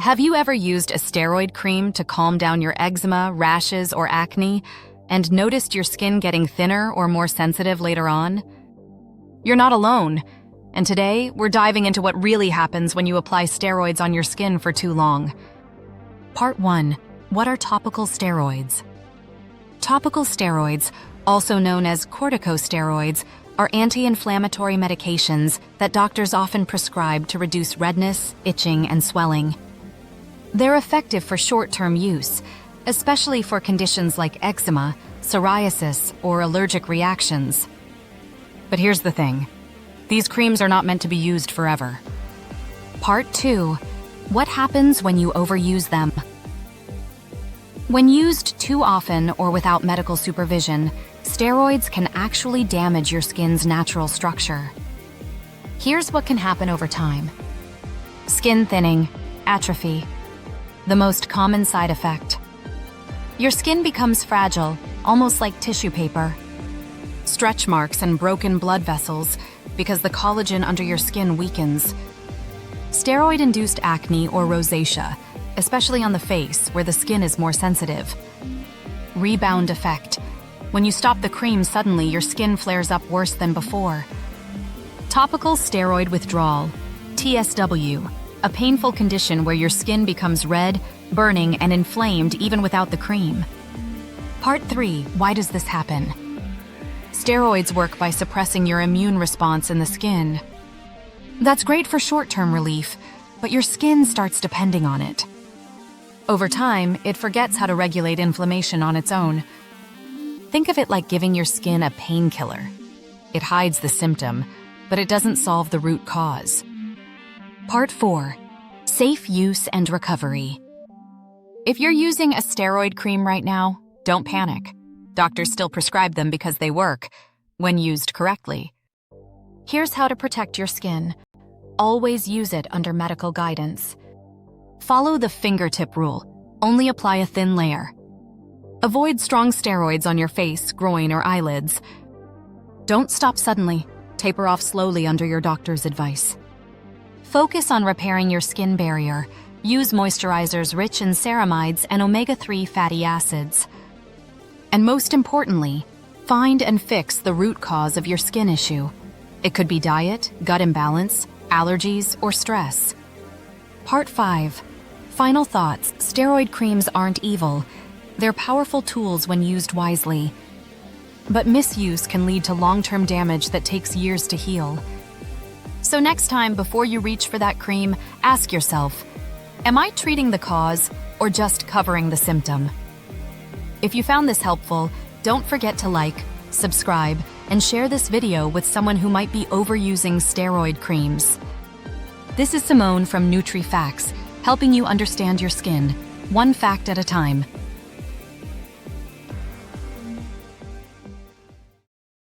Have you ever used a steroid cream to calm down your eczema, rashes, or acne, and noticed your skin getting thinner or more sensitive later on? You're not alone, and today we're diving into what really happens when you apply steroids on your skin for too long. Part 1. What are topical steroids? Topical steroids, also known as corticosteroids, are anti-inflammatory medications that doctors often prescribe to reduce redness, itching, and swelling. They're effective for short-term use, especially for conditions like eczema, psoriasis, or allergic reactions. But here's the thing. These creams are not meant to be used forever. Part 2. What happens when you overuse them? When used too often or without medical supervision, steroids can actually damage your skin's natural structure. Here's what can happen over time. Skin thinning, atrophy. The most common side effect. Your skin becomes fragile, almost like tissue paper. Stretch marks and broken blood vessels because the collagen under your skin weakens. Steroid-induced acne or rosacea, especially on the face where the skin is more sensitive. Rebound effect. When you stop the cream, suddenly your skin flares up worse than before. Topical steroid withdrawal, TSW. A painful condition where your skin becomes red, burning, and inflamed even without the cream. Part 3. Why does this happen? Steroids work by suppressing your immune response in the skin. That's great for short-term relief, but your skin starts depending on it. Over time, it forgets how to regulate inflammation on its own. Think of it like giving your skin a painkiller. It hides the symptom, but it doesn't solve the root cause. Part 4. Safe use and recovery. If you're using a steroid cream right now, don't panic. Doctors still prescribe them because they work, when used correctly. Here's how to protect your skin. Always use it under medical guidance. Follow the fingertip rule. Only apply a thin layer. Avoid strong steroids on your face, groin, or eyelids. Don't stop suddenly. Taper off slowly under your doctor's advice. Focus on repairing your skin barrier. Use moisturizers rich in ceramides and omega-3 fatty acids. And most importantly, find and fix the root cause of your skin issue. It could be diet, gut imbalance, allergies, or stress. Part 5. Final thoughts. Steroid creams aren't evil. They're powerful tools when used wisely. But misuse can lead to long-term damage that takes years to heal. So next time, before you reach for that cream, ask yourself, am I treating the cause or just covering the symptom? If you found this helpful, don't forget to like, subscribe, and share this video with someone who might be overusing steroid creams. This is Simone from NutriFacts, helping you understand your skin, one fact at a time.